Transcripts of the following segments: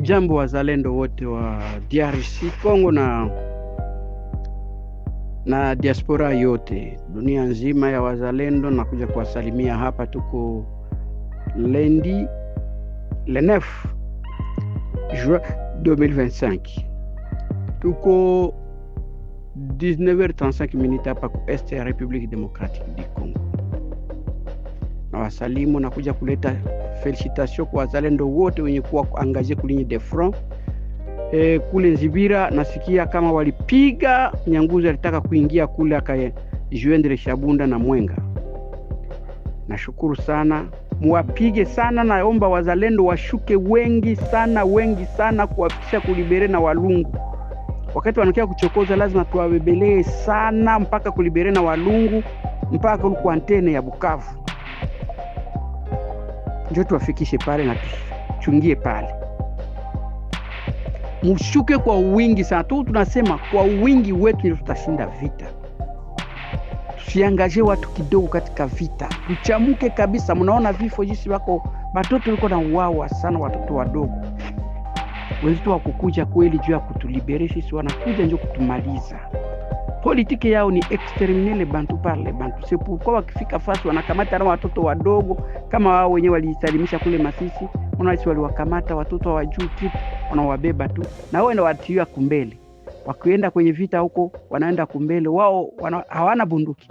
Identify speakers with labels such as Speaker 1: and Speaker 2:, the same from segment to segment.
Speaker 1: Jambo wazalendo wote wa DRC Congo na diaspora yote dunia nzima ya wazalendo, na kuja kuwasalimia hapa. Tuko lundi le 9 juin 2025, tuko 19h35 minutes hapa ku Est ya Republique Democratique du Congo. Na wasalimu na kuja kuleta felicitation kwa wazalendo wote wenye kuwa kuangaje kulinye de front. Kule Nzibira nasikia kama walipiga Nyanguzi, alitaka kuingia kule akajoindre Shabunda na Mwenga. Nashukuru sana, muwapige sana. Naomba wazalendo washuke wengi sana kuwapisha kulibere na Walungu. Wakati wanakia kuchokoza lazima tuwabebelee sana mpaka kulibere na Walungu, mpaka kwa antene ya Bukavu. Ndio tuwafikishe pale na tuchungie pale. Mshuke kwa wingi sana tu, tunasema kwa wingi wetu ndio tutashinda vita. Tusiangaje watu kidogo katika vita, tuchamuke kabisa. Mnaona vifo jinsi wako watoto liko na uwawa sana, watoto wadogo wenzetu wakukuja kweli juu ya kutulibere sisi, wanakuja ndio kutumaliza. Politiki yao ni exterminer les bantu par les bantu. C'est pourquoi wakifika fasi wanakamata na watoto wadogo kama wao wenyewe walisalimisha kule Masisi. Wanawasi waliwakamata watoto hawajui kitu, wanawabeba tu na wao wanawatiwa kumbele. Wakienda kwenye vita huko wanaenda kumbele, wao hawana bunduki.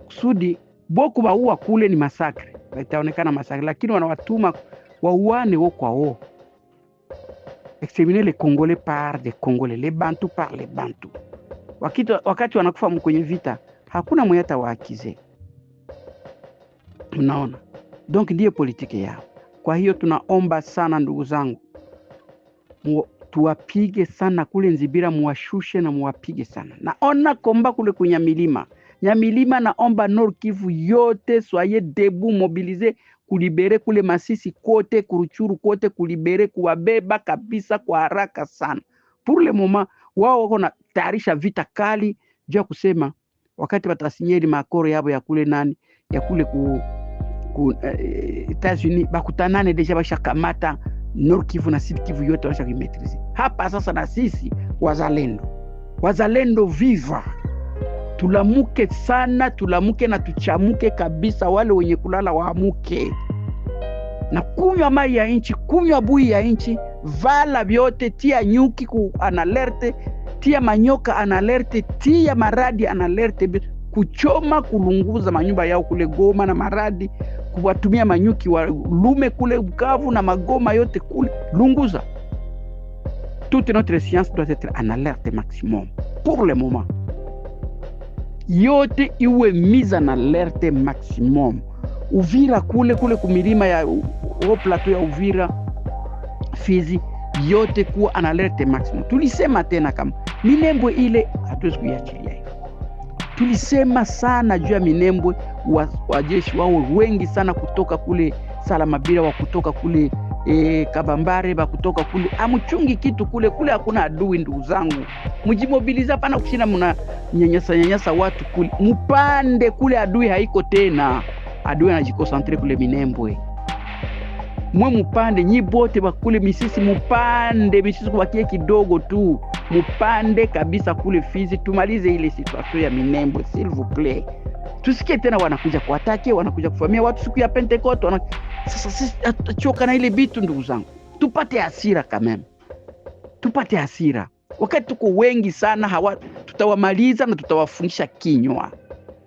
Speaker 1: Kusudi boku baua kule ni masakre, itaonekana masakre, lakini wanawatuma wauane wao kwa wao. Exterminer les Congolais par des Congolais, les Bantu par les Bantu. Wakati wanakufa kwenye vita hakuna mwenye atawaakize. Unaona? Donc ndiyo politiki yao. Kwa hiyo tunaomba sana ndugu zangu, tuwapige sana kule Nzibira, muwashushe na muwapige sana. Naona komba kule kwenye Nyamilima, naomba Nord Kivu yote soyez debout, mobiliser kulibere kule Masisi kote, Kuruchuru kote, kulibere, kuwabeba kabisa kwa haraka sana. Pour le moment wao wako na tayarisha vita kali juu ya kusema wakati watasinyeri makoro yabo ya kule ya kule ku Etats-Unis bakutanane deja bashakamata Nord Kivu na Sud Kivu yote washakimetrize. Hapa sasa na sisi wazalendo viva, tulamuke sana, tulamuke na tuchamuke kabisa. Wale wenye kulala waamuke na kunywa mai ya inchi, kunywa bui ya inchi, vala vyote, tia nyuki ku analerte, tia manyoka analerte, tia maradi analerte, kuchoma kulunguza manyumba yao kule Goma na Maradi, kuwatumia manyuki wa lume kule Bukavu na Magoma yote kule lunguza. Toute notre science doit être en alerte maximum. Pour le moment yote iwe mise en alerte maximum. Uvira kule kumilima ya plateau ya Uvira, Fizi yote kuwa en alerte maximum. Tulisema tena kama Minembwe ile hatuwezi kuiachilia. Tulisema sana juu ya Minembwe, wajeshi wao wengi sana kutoka kule Salamabila, wa kutoka kule Kabambare, ba kutoka kule amuchungi kitu kule hakuna adui. Ndugu zangu, mjimobiliza pana kushinda mna nyanyasa watu kule, mpande kule adui haiko tena. Adui anajikosantre kule Minembwe. Mwe mpande nyibote bakule Misisi, mpande Misisi kubakie kidogo tu, mpande kabisa kule Fizi, tumalize ile situation ya Minembwe s'il vous plaît. Tusikie tena wanakuja kuatake, wanakuja kufamia watu siku ya Pentecost. Sasa sisi choka na ile bitu ndugu zangu. Tupate hasira kameme. Tupate hasira. Wakati tuko wengi sana tutawamaliza na tutawafungisha kinywa.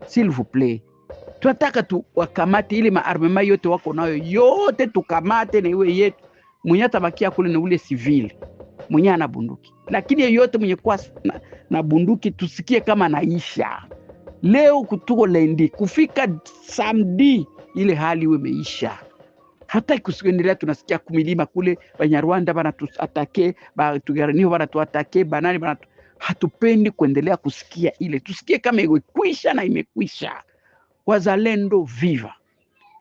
Speaker 1: S'il vous plaît. Tunataka tu wakamate ile maarmema yote wako nayo yote, tukamate na iwe yetu. Mwenye tabakia kule ni ule civil, mwenye ana bunduki. Lakini yote mwenye kwa na bunduki tusikie kama naisha. Leo kutuko lendi, kufika samedi ile hali iwe meisha. Hata kusiendelea tunasikia kumilima kule Banyarwanda banatuatake, Tugaranio banatuatake, banani hatupendi kuendelea kusikia ile. Tusikie kama imekwisha na imekwisha. Wazalendo viva.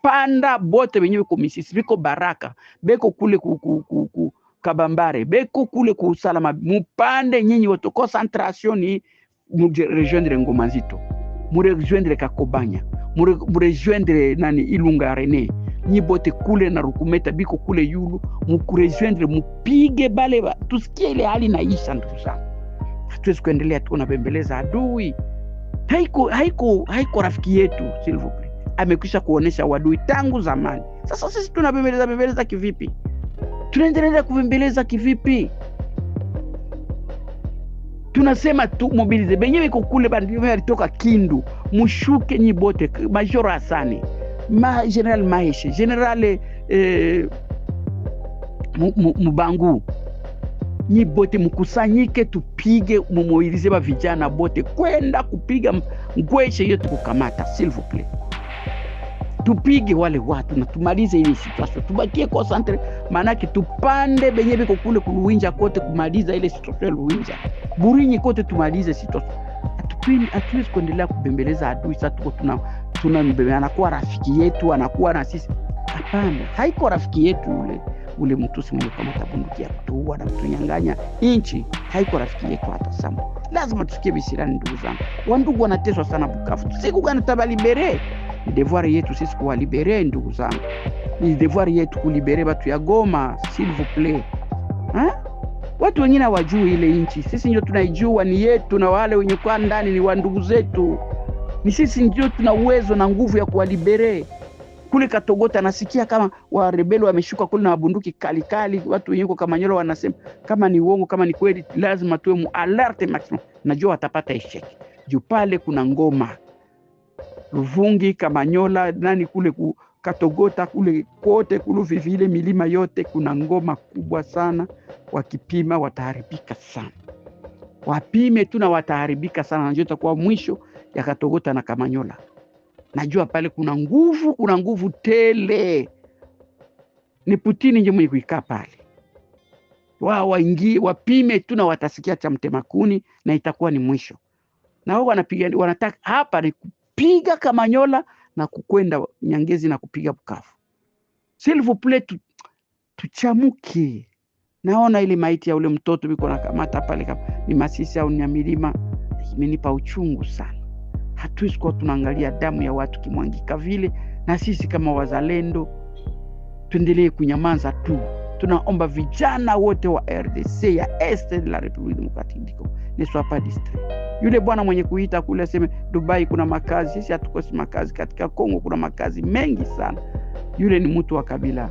Speaker 1: Panda bote wenyewe kwa Misisi, biko Baraka, beko kule ku Kabambare, beko kule ku Salama, mupande nyinyi wote. Concentration ni rejoindre Ngoma Nzito, rejoindre Kakobanya, rejoindre Ilunga Rene, nyibote kule na Rukumeta biko kule yulu, mukurejoindre, mupige bale, tusikie ile hali naisha. Ndugu zangu, hatuwezi kuendelea tu na bembeleza adui. Haiko rafiki yetu, s'il vous plaît. Amekwisha kuonesha wadui tangu zamani. Sasa sisi tunabembeleza kivipi? Tunaendelea kubembeleza kivipi? Tunasema tu mobilize benyewe kukule bandiwe alitoka Kindu, mushuke nyibote, Major Hasani, General Maeshe, General Mubangu, nyibote mkusanyike, tupige, mumobilize ba vijana bote kwenda kupiga ngweshe yote kukamata, s'il vous plaît. Tupige wale watu na tumalize ile situation, tubakie concentre, manake tupande benye biko kule kuluwinja kote, kumaliza ile situation luwinja Burinyi kote, tumalize situation. Hatuwezi kuendelea kubembeleza adui. Sasa tuko tuna anakuwa rafiki yetu, anakuwa na sisi. Hapana, haiko rafiki yetu ule mtusi mwenye kamata bunduki ya kutuua na kutunyang'anya inchi. Haiko rafiki yetu hata sama. Lazima tusikie bisirani, ndugu zangu. Wandugu wanateswa sana Bukavu. Siku gani tabalibere? Ni devoir yetu sisi kuwalibere, ndugu zangu. Ni devoir yetu kulibere watu ya Goma, s'il vous plaît. Watu wengine hawajui ile inchi. Sisi ndio tunaijua, ni yetu, na wale wenye kwa ndani ni wa ndugu zetu. Ni sisi ndio tuna uwezo na nguvu ya kuwalibere. Kule Katogota nasikia kama wa rebeli wameshuka kule na mabunduki kali. Watu wenye kwa Kamanyola wanasema kama ni uongo, kama ni kweli, lazima tuwe mu alerte maximum. Najua watapata esheki. Juu pale kuna ngoma. Ruvungi, Kamanyola, nani kule Katogota, kule kote kuluvi vile milima yote kuna ngoma kubwa sana. Wakipima wataharibika sana. Wapime tu na wataharibika sana. Najua itakuwa mwisho ya Katogota na Kamanyola. Najua pale kuna nguvu tele. Ni Putin nje mwenye kuikaa pale. Wao waingie wapime tu na watasikia cha mtemakuni na itakuwa ni mwisho. Na wao wanataka hapa ni kupiga Kamanyola na kukwenda Nyangezi na kupiga Bukavu. S'il vous plaît, tuchamuke. Naona ile maiti ya ule mtoto biko na kamata pale kama ni Masisi au Nyamilima, imenipa uchungu sana. Hatuwezi kuwa tunaangalia damu ya watu kimwangika vile, na sisi kama wazalendo tuendelee kunyamaza tu. Tunaomba vijana wote wa RDC ya Est de la République Démocratique du Congo ne soient pas distraits. Yule bwana mwenye kuita kule aseme Dubai kuna makazi, sisi hatukosi makazi. Katika Kongo kuna makazi mengi sana. Yule ni mtu wa kabila.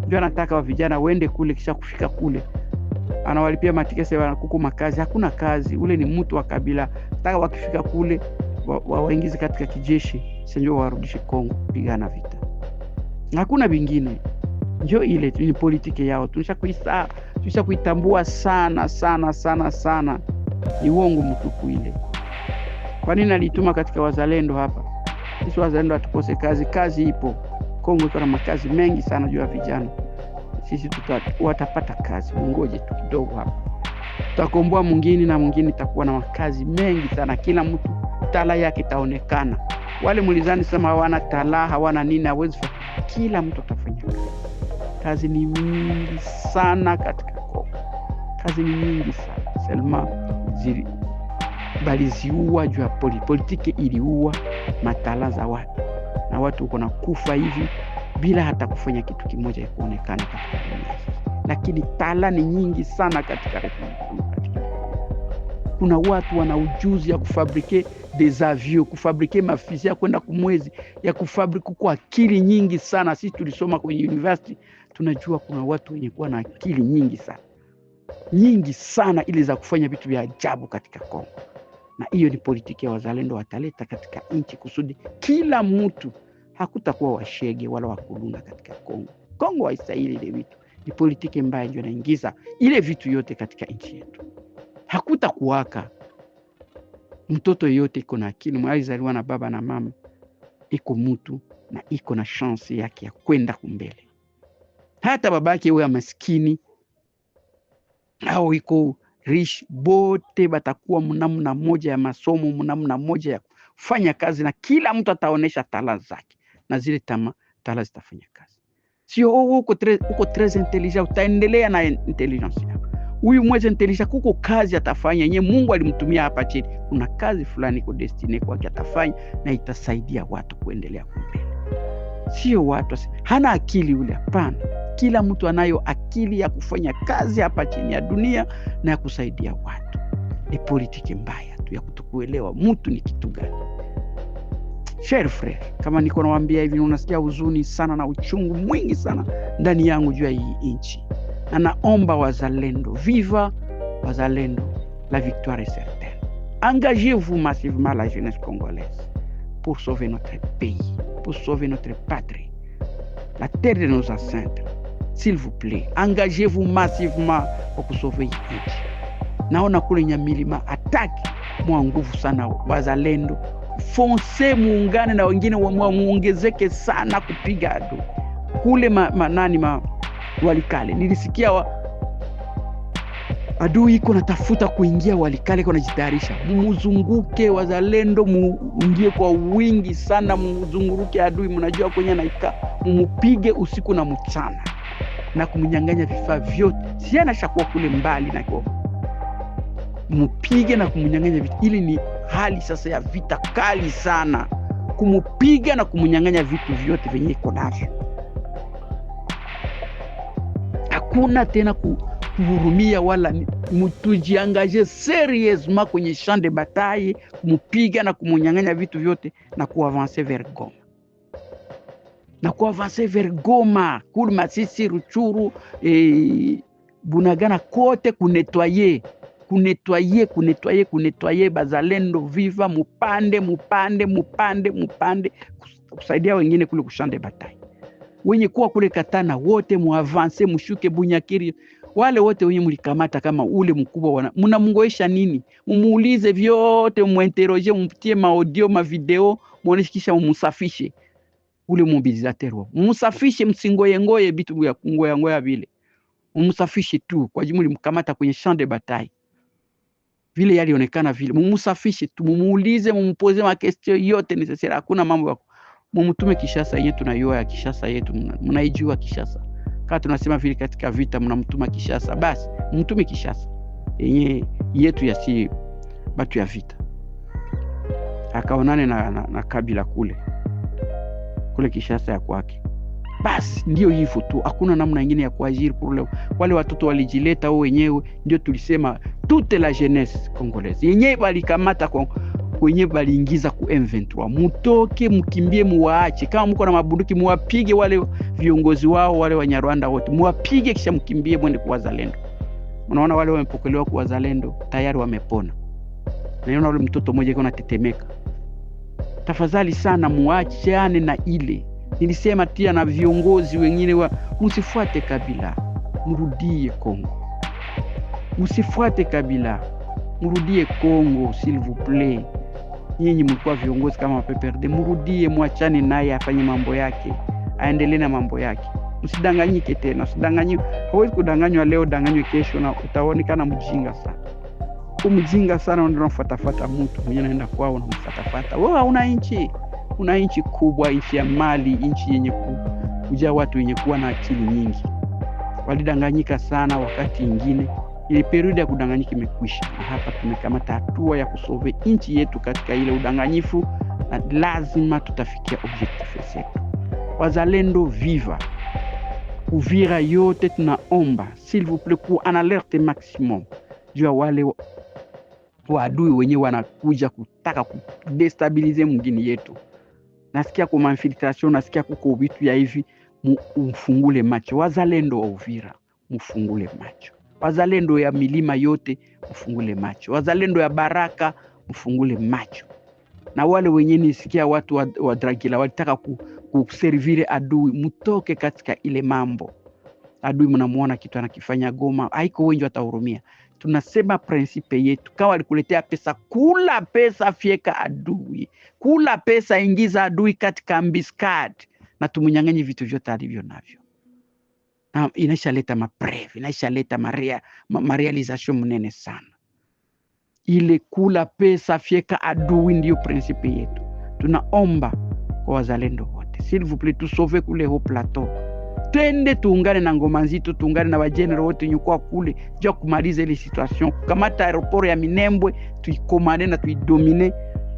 Speaker 1: Ndio anataka wa vijana waende kule, kisha kufika kule anawalipia matiketi wanakuko makazi. Hakuna kazi. Ule ni mtu wa kabila. Nataka wakifika kule waingize katika kijeshi, sio warudishe Kongo pigana vita. Hakuna vingine. Ndio ile ni politiki yao. Tunisha kuitambua sana. Ni uongo mtupu ile. Kwa nini alituma katika wazalendo hapa? Sisi wazalendo hatukose kazi. Kazi ipo. Kongo iko na makazi mengi sana juu ya vijana. Sisi watapata kazi. Ngoje tu kidogo hapa. Tutakomboa mwingine na mwingine itakuwa na makazi mengi sana. Kila mtu tala yake itaonekana. Wale mulizani sema hawana tala, hawana nini, hawezi. Kila mtu atafanya kazi. Kazi ni nyingi sana katika Kongo. Kazi ni nyingi sana. Selma baliziua juu ya politiki, iliua matala za watu. Na watu uko na kufa hivi bila hata kufanya kitu kimoja ya kuonekana katika dunia. Lakini tala ni nyingi sana katika Republika. Kuna watu wana ujuzi ya kufabrike des avions, kufabrike mafisi ya kwenda kumwezi, ya kufabrike kwa akili nyingi sana. Sisi tulisoma kwenye university, tunajua kuna watu wenye kuwa na akili nyingi sana ili za kufanya vitu vya ajabu katika Kongo. Na hiyo ni politiki ya wazalendo wataleta katika nchi kusudi kila mtu, hakutakuwa washege wala wakuluna katika Kongo. Kongo haistahili ile vitu. Ni politiki mbaya ndio inaingiza ile vitu yote katika nchi yetu. Hakutakuwaka mtoto yote iko na akili, mwalizaliwa na baba na mama, iko mtu na iko na chance yake ya kwenda kumbele. Hata babake wewe maskini au iko rich, bote batakuwa mnamna moja ya masomo, mnamna moja ya kufanya kazi, na kila mtu ataonesha talanta zake na zile talanta zitafanya kazi. Sio uko très intelligent, utaendelea na intelligence yako. Huyu mmoja intelligent kuko kazi atafanya yenye Mungu alimtumia hapa chini. Kuna kazi fulani iko destiny kwake atafanya na itasaidia watu kuendelea mbele. Sio watu hana akili ule, hapana. Kila mtu anayo akili ya kufanya kazi hapa chini ya dunia na ya kusaidia watu. Ni politiki mbaya tu ya kutokuelewa mtu ni kitu gani. Cher frère, kama niko nawaambia hivi, unasikia huzuni sana na uchungu mwingi sana ndani yangu juu ya hii nchi. Na naomba wazalendo, viva wazalendo, la victoire est certaine. Engagez-vous massivement la jeunesse congolaise pour sauver notre pays, pour sauver notre patrie, la terre de nos ancêtres. S'il vous plaît, engagez-vous massivement pour sauver hii nchi. Naona kule Nyamilima ataki mwa nguvu sana wazalendo. Fonse muungane na wengine muongezeke sana kupiga adui. Kule Walikale nilisikia adui iko natafuta kuingia Walikale, kwa najitayarisha. Muzunguke wazalendo, muingie kwa wingi sana, muzunguruke adui, mnajua kwenye naika, mupige usiku na mchana na kumnyang'anya vifaa vyote. Si anashakuwa kule mbali na kwa mupige na kumnyang'anya vitu. Ili ni hali sasa ya vita kali sana, kumupiga na kumnyang'anya vitu vyote vyenye iko navyo. Hakuna tena kuhurumia wala mtujiangaje seriousement kwenye champ de bataille, kumupiga na kumnyang'anya vitu vyote na kuavancer vers Goma. Na kuavancer vers Goma, kule Masisi, Ruchuru, Bunagana kote kunetwaye bazalendo, viva mupande kusaidia wengine kule kushande batai. Wenye kuwa kule Katana wote muavance, mushuke Bunyakiri, wale wote wenye mulikamata kama ule mkubwa mnamungoesha nini? Mumuulize vyote, muinterroger, mumpitie audio, video, muoneshikisha, mumusafishe ule mobilisateur wao. Mumusafishe, msingoye bitu vya kungoya vile. Mumusafishe tu kwa jumla, mkamata kwenye champ de bataille. Vile yalionekana vile, mumusafishe tu, mumuulize, mumpoze ma question yote necessaire. Hakuna mambo ya mumutume Kishasa yetu na yoa ya Kishasa yetu, mnaijua Kishasa. Kama tunasema vile katika vita mnamtuma Kishasa, basi mtume Kishasa yenye yetu ya si batu ya vita. Akaonane na Kabila kule Kishasa ya kwake. Basi ndio hivyo tu, hakuna namna nyingine ya kuajiri wale watoto walijileta wao wenyewe. Ndio tulisema toute la jeunesse congolaise yenyewe walikamata wenyewe waliingiza ku M23. Mutoke mkimbie, muwaache. Kama mko na mabunduki muwapige wale viongozi wao, wale Wanyarwanda wote muwapige, kisha mkimbie mwende kwa wazalendo. Unaona wale wamepokelewa kwa wazalendo tayari wamepona. Naona ule mtoto mmoja yuko anatetemeka. Tafadhali sana muachane na ile. Nilisema tia na viongozi wengine msifuate Kabila, mrudie Kongo. Msifuate Kabila, mrudie Kongo s'il vous plaît. Nyinyi mlikuwa viongozi kama PPRD, mrudie, muachane naye afanye mambo yake, aendelee na mambo yake. Msidanganyike tena, usidanganywe. Hawezi kudanganywa leo, danganywe kesho na utaonekana mjinga sana. Kumjinga sana ndio unafuatafuata mtu mwenye anaenda kwao unamfuatafuata. Wewe una nchi kubwa, nchi ya mali, nchi yenye kujaa watu wenye kuwa na akili nyingi. Walidanganyika sana wakati mwingine. Ile periodi ya kudanganyika imekwisha, na hapa tumekamata hatua ya kusove nchi yetu katika ile udanganyifu, na lazima tutafikia objectif yetu. Wazalendo, viva Uvira yote tunaomba s'il vous plaît ku en alerte maximum jua wale waadui wenyewe wanakuja kutaka kudestabilize mwingine yetu. Nasikia kwa infiltration, nasikia kuko vitu ya hivi. Mfungule macho wazalendo wa Uvira, mfungule macho wazalendo ya milima yote, mfungule macho wazalendo ya Baraka, mfungule macho. Na wale wenye nisikia watu wa Dragila walitaka kuservire adui, mtoke katika ile mambo. Adui mnamuona kitu anakifanya Goma, haiko wengi watahurumia. Tunasema principe yetu, kama alikuletea pesa, kula pesa, fieka adui, kula pesa, ingiza adui katika ambiscade na tumunyang'anye vitu vyote alivyo navyo. Na inaishaleta mapreve, inaishaleta marealization mnene sana. Ile kula pesa, fieka adui ndio principe yetu. Tunaomba kwa wazalendo wote, s'il vous plaît, tu sauve kule ho plateau. Twende tuungane na Ngoma Nzito, tuungane na wajenero wote nyukua kule, jua kumaliza ile situation. Kamata aeroport ya Minembwe, tuikomane na tuidomine,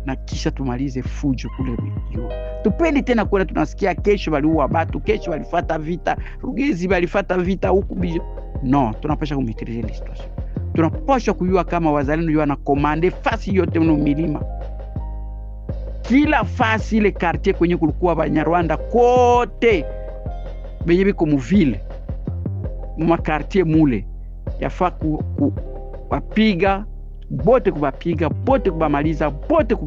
Speaker 1: na kisha tumalize fujo kule juu. Tupendi tena kuona tunasikia kesho waliua watu, kesho walifuata vita, Rugezi walifuata vita huku bijo. No, tunapasha kumaîtriser la situation. Tunapasha kujua kama wazalendo wana komande fasi yote mno milima. Kila fasi ile quartier kwenye kulikuwa Banyarwanda kote benye biko mu ville mu quartier mule yafaa kuwapiga bote, kubapiga bote, kubamaliza bote,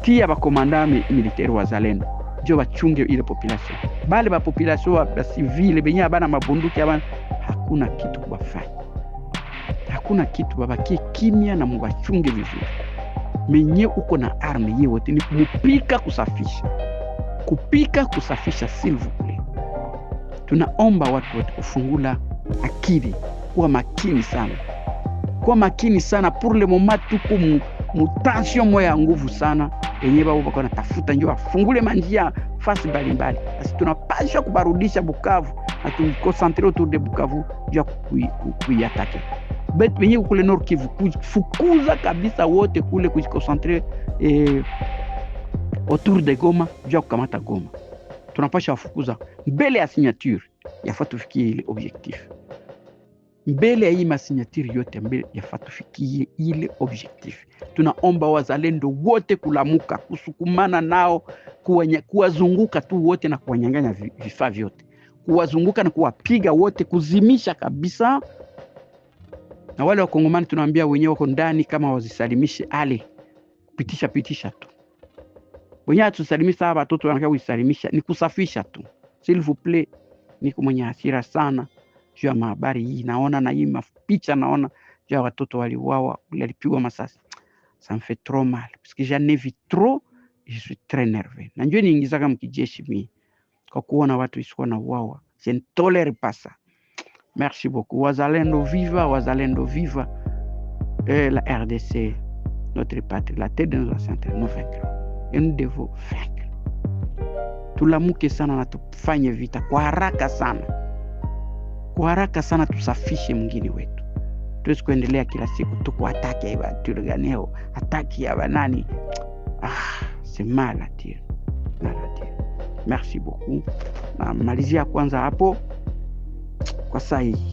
Speaker 1: tia bakomanda militaire wazalendo ndio bachunge ile population. Bale ba population wa civile benye abana mabunduki abana, hakuna kitu kubafanya, hakuna kitu, babakie kimya na mubachunge vizuri. Menye uko na arme yewote ni kupika kusafisha s'il vous plaît. Tunaomba watu wote kufungula akili, kuwa makini sana. Pour le moment tuko mutation moya ya nguvu sana yenye babo bako natafuta njoo afungule manjia fasi mbalimbali. Basi tunapasha kubarudisha Bukavu na tukonsentre autour de Bukavu juu kuiatake. Bet benye kule Nord Kivu fukuza kabisa wote kule kujikonsentre autour de Goma juu kukamata Goma. Tunapasha wafukuza mbele ya signature, yafaa tufikie ile objectif. Mbele ya hii masignature yote mbele yafaa tufikie ile objectif. Tunaomba wazalendo wote kulamuka, kusukumana nao, kuwazunguka tu wote na kuwanyang'anya vifaa vyote, kuwazunguka na kuwapiga wote, kuzimisha kabisa. Na wale wakongomani tunawaambia wenyewe wako ndani, kama wazisalimishe ale pitisha tu. Wenyewe tusalimisha hapa watoto wanakaa kusalimisha ni kusafisha tu. S'il vous plaît, niko mwenye hasira sana juu ya habari hii. Naona na hii mapicha, naona juu ya watoto waliuawa, walipigwa masasi. Ça me fait trop mal parce que j'en ai vu trop et je suis très nerveux. Na njoo niingiza kama kijeshi mimi kwa kuona watu isikuwa na uawa. Je ne tolère pas ça. Merci beaucoup. Wazalendo viva. La RDC, notre patrie, la tête de nos ancêtres, nous vaincrons. Et nous devons vaincre. Tulamuke sana na tufanye vita kwa haraka sana, tusafishe mwingine wetu. Tuwezi kuendelea kila siku tuko ataki ya Turganeo, ataki ya banani. C'est mal à dire. Merci beaucoup. Na malizia kwanza hapo kwa saa hii.